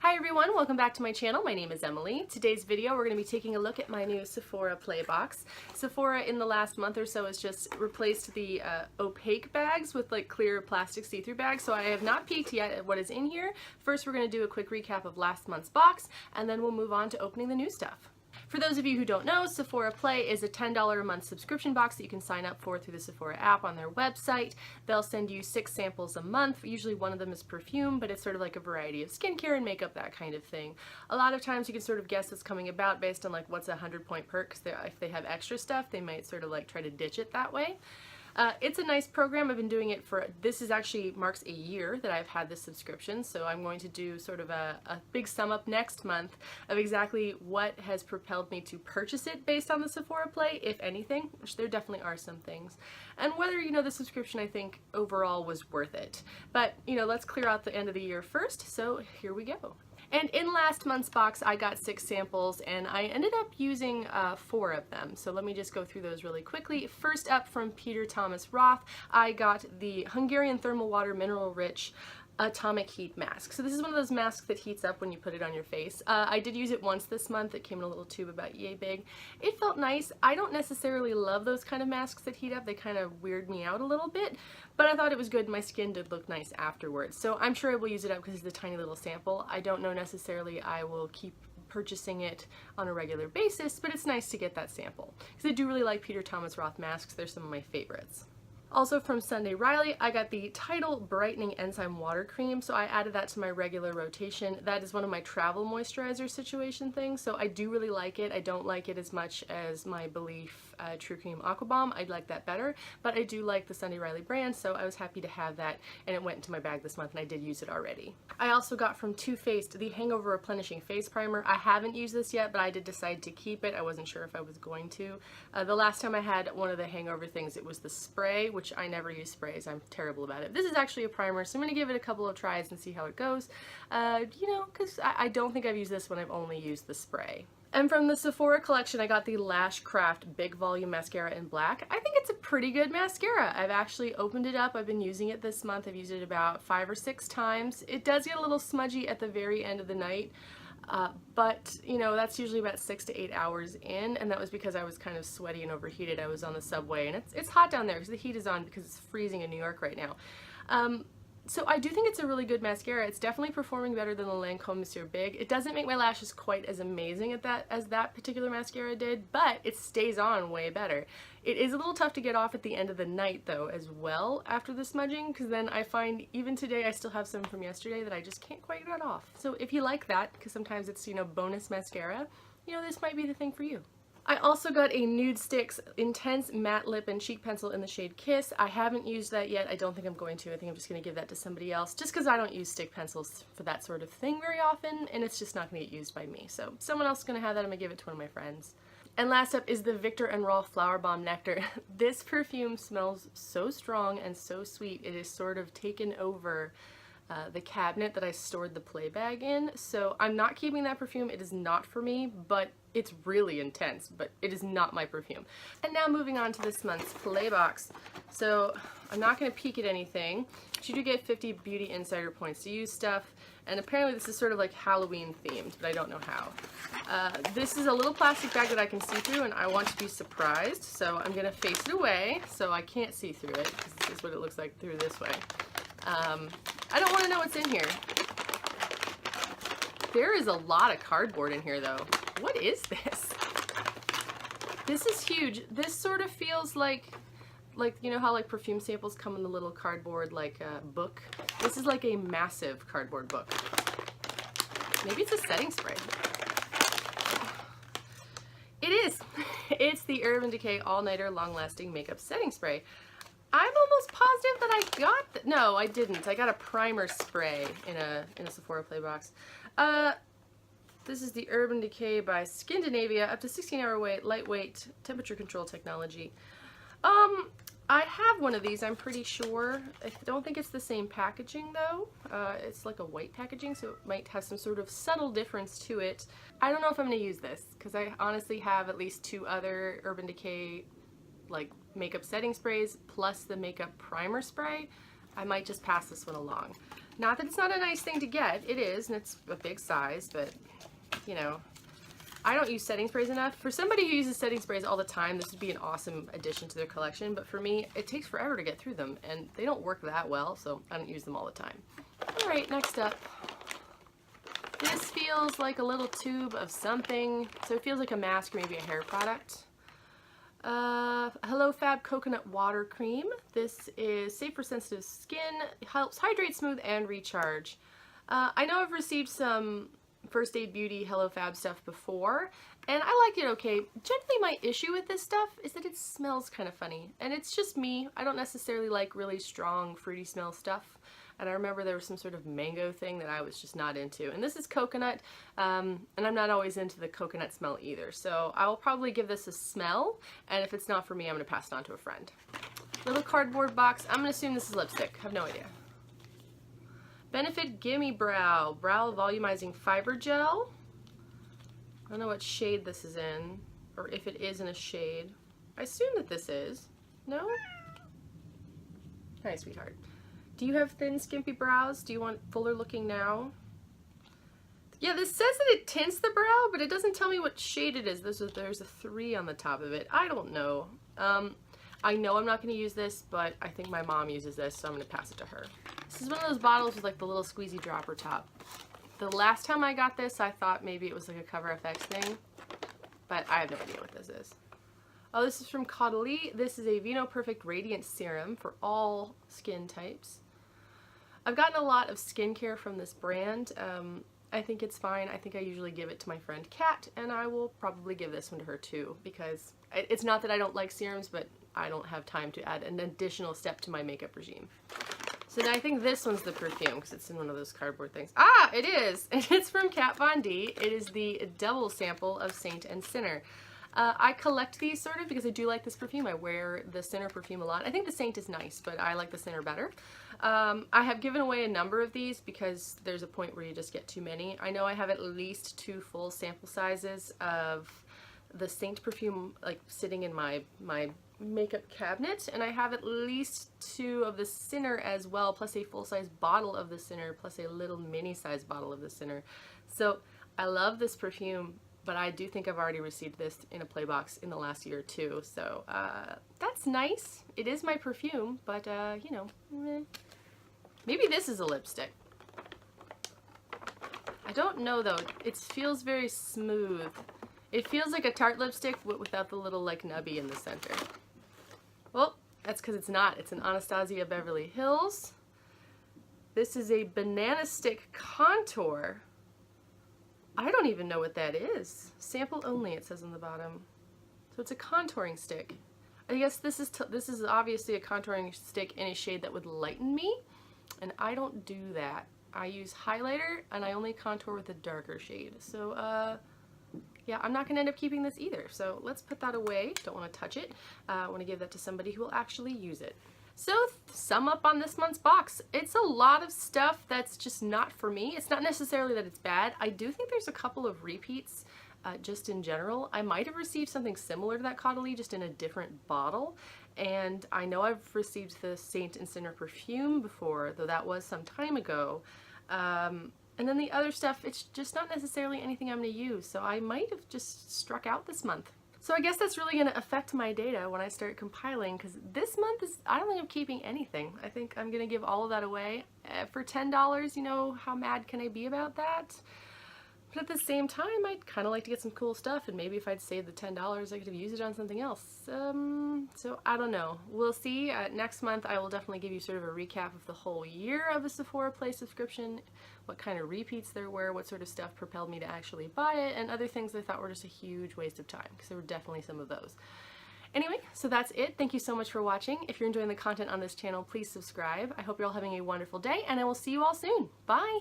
Hi everyone, welcome back to my channel. My name is Emily. Today's video we're going to be taking a look at my new Sephora Play Box. Sephora in the last month or so has just replaced the opaque bags with like clear plastic see-through bags, so I have not peeked yet at what is in here. First we're going to do a quick recap of last month's box and then we'll move on to opening the new stuff. For those of you who don't know, Sephora Play is a $10 a month subscription box that you can sign up for through the Sephora app on their website. They'll send you 6 samples a month. Usually one of them is perfume, but it's sort of like a variety of skincare and makeup, that kind of thing. A lot of times you can sort of guess what's coming about based on like what's a 100-point perk, because if they have extra stuff, they might sort of like try to ditch it that way. It's a nice program. I've been doing it for, this is actually marks a year that I've had this subscription, so I'm going to do sort of a big sum up next month of exactly what has propelled me to purchase it based on the Sephora Play, if anything, which there definitely are some things. And whether, you know, the subscription I think overall was worth it. But, you know, let's clear out the end of the year first, so here we go. And in last month's box, I got 6 samples, and I ended up using 4 of them. So let me just go through those really quickly. First up, from Peter Thomas Roth, I got the Hungarian Thermal Water Mineral Rich Atomic Heat Mask. So this is one of those masks that heats up when you put it on your face. I did use it once this month. It came in a little tube about yay big. It felt nice. I don't necessarily love those kind of masks that heat up. They kind of weird me out a little bit, but I thought it was good. My skin did look nice afterwards. So I'm sure I will use it up because it's a tiny little sample. I don't know necessarily I will keep purchasing it on a regular basis, but it's nice to get that sample because I do really like Peter Thomas Roth masks. They're some of my favorites. Also from Sunday Riley, I got the Tidal Brightening Enzyme Water Cream, so I added that to my regular rotation. That is one of my travel moisturizer situation things, so I do really like it. I don't like it as much as my Belief True Cream Aqua Bomb. I'd like that better, but I do like the Sunday Riley brand, so I was happy to have that, and it went into my bag this month, and I did use it already. I also got from Too Faced the Hangover Replenishing Face Primer. I haven't used this yet, but I did decide to keep it. I wasn't sure if I was going to. The last time I had one of the Hangover things, it was the spray, which I never use sprays. I'm terrible about it. This is actually a primer, so I'm going to give it a couple of tries and see how it goes. You know, because I don't think I've used this when I've only used the spray. And from the Sephora collection, I got the LashCraft Big Volume Mascara in black. I think it's a pretty good mascara. I've actually opened it up. I've been using it this month. I've used it about 5 or 6 times. It does get a little smudgy at the very end of the night. But, you know, that's usually about 6 to 8 hours in, and that was because I was kind of sweaty and overheated. I was on the subway, and it's hot down there because the heat is on because it's freezing in New York right now. So I do think it's a really good mascara. It's definitely performing better than the Lancome Monsieur Big. It doesn't make my lashes quite as amazing at that as that particular mascara did, but it stays on way better. It is a little tough to get off at the end of the night though as well after the smudging, because then I find even today I still have some from yesterday that I just can't quite get off. So if you like that, because sometimes it's, you know, bonus mascara, you know, this might be the thing for you. I also got a Nudestix Intense Matte Lip and Cheek Pencil in the shade Kiss. I haven't used that yet. I don't think I'm going to. I think I'm just going to give that to somebody else, just because I don't use stick pencils for that sort of thing very often, and it's just not going to get used by me. So someone else is going to have that. I'm going to give it to one of my friends. And last up is the Viktor and Rolf Flowerbomb Nectar. This perfume smells so strong and so sweet. It is sort of taken over the cabinet that I stored the play bag in. So I'm not keeping that perfume. It is not for me, but it's really intense, but it is not my perfume. And now moving on to this month's play box. So I'm not going to peek at anything, but you do get 50 Beauty Insider points to use stuff, and apparently this is sort of like Halloween themed, but I don't know how. This is a little plastic bag that I can see through, and I want to be surprised, so I'm going to face it away so I can't see through it, because this is what it looks like through this way. I don't want to know what's in here. There is a lot of cardboard in here though. What is this? This is huge. This sort of feels like you know how like perfume samples come in the little cardboard like book? This is like a massive cardboard book. Maybe it's a setting spray. It is. It's the Urban Decay All Nighter Long Lasting Makeup Setting Spray. I'm almost positive that I got no, I didn't. I got a primer spray in a Sephora Play box. This is the Urban Decay by Skindinavia, up to 16-hour wait, lightweight, temperature control technology. I have one of these, I'm pretty sure. I don't think it's the same packaging though. It's like a white packaging, so it might have some sort of subtle difference to it. I don't know if I'm going to use this, because I honestly have at least 2 other Urban Decay like makeup setting sprays plus the makeup primer spray. I might just pass this one along. Not that it's not a nice thing to get, it is, and it's a big size, but, you know, I don't use setting sprays enough. For somebody who uses setting sprays all the time, this would be an awesome addition to their collection, but for me, it takes forever to get through them, and they don't work that well, so I don't use them all the time. Alright, next up. This feels like a little tube of something, so it feels like a mask or maybe a hair product. Hello Fab Coconut Water Cream. This is safe for sensitive skin, helps hydrate, smooth, and recharge. I know I've received some First Aid Beauty Hello Fab stuff before, and I like it okay. Generally my issue with this stuff is that it smells kind of funny, and it's just me. I don't necessarily like really strong fruity smell stuff, and I remember there was some sort of mango thing that I was just not into, and this is coconut, and I'm not always into the coconut smell either, so I will probably give this a smell, and if it's not for me, I'm going to pass it on to a friend. Little cardboard box. I'm going to assume this is lipstick. I have no idea. Benefit Gimme Brow Volumizing Fiber Gel. I don't know what shade this is in, or if it is in a shade. I assume that this is. No? Hi, sweetheart. Do you have thin, skimpy brows? Do you want fuller looking now? Yeah, this says that it tints the brow, but it doesn't tell me what shade it is. There's a 3 on the top of it. I don't know. I know I'm not going to use this, but I think my mom uses this, so I'm going to pass it to her. This is one of those bottles with like the little squeezy dropper top. The last time I got this, I thought maybe it was like a Cover FX thing, but I have no idea what this is. Oh, this is from Caudalie. This is a Vinoperfect Radiance Serum for all skin types. I've gotten a lot of skincare from this brand. I think it's fine. I think I usually give it to my friend Kat, and I will probably give this one to her too, because it's not that I don't like serums, but I don't have time to add an additional step to my makeup regime. So now I think this one's the perfume, because it's in one of those cardboard things. Ah, it is! And it's from Kat Von D. It is the double sample of Saint and Sinner. I collect these sort of because I do like this perfume. I wear the Sinner perfume a lot. I think the Saint is nice, but I like the Sinner better. I have given away a number of these because there's a point where you just get too many. I know I have at least 2 full sample sizes of the Saint perfume like sitting in my makeup cabinet, and I have at least 2 of the Sinner as well, plus a full-size bottle of the Sinner, plus a little mini-size bottle of the Sinner. So I love this perfume, but I do think I've already received this in a play box in the last year or 2, so that's nice. It is my perfume, but you know, maybe this is a lipstick. I don't know though. It feels very smooth. It feels like a Tarte lipstick without the little like nubby in the center. Well, that's because it's not. It's an Anastasia Beverly Hills. This is a banana stick contour. I don't even know what that is. Sample only, it says on the bottom. So it's a contouring stick. I guess this is obviously a contouring stick in a shade that would lighten me, and I don't do that. I use highlighter, and I only contour with a darker shade. So, yeah, I'm not going to end up keeping this either. So let's put that away. Don't want to touch it. I want to give that to somebody who will actually use it. So, sum up on this month's box. It's a lot of stuff that's just not for me. It's not necessarily that it's bad. I do think there's a couple of repeats just in general. I might have received something similar to that Caudalie, just in a different bottle. And I know I've received the Saint and Sinner perfume before, though that was some time ago. And then the other stuff, it's just not necessarily anything I'm going to use. So I might have just struck out this month. So I guess that's really going to affect my data when I start compiling, because this month I don't think I'm keeping anything. I think I'm going to give all of that away. For $10, you know, how mad can I be about that? But at the same time, I'd kind of like to get some cool stuff, and maybe if I'd saved the $10, I could have used it on something else. So I don't know. We'll see. Next month, I will definitely give you sort of a recap of the whole year of a Sephora Play subscription, what kind of repeats there were, what sort of stuff propelled me to actually buy it, and other things I thought were just a huge waste of time, because there were definitely some of those. Anyway, so that's it. Thank you so much for watching. If you're enjoying the content on this channel, please subscribe. I hope you're all having a wonderful day, and I will see you all soon. Bye!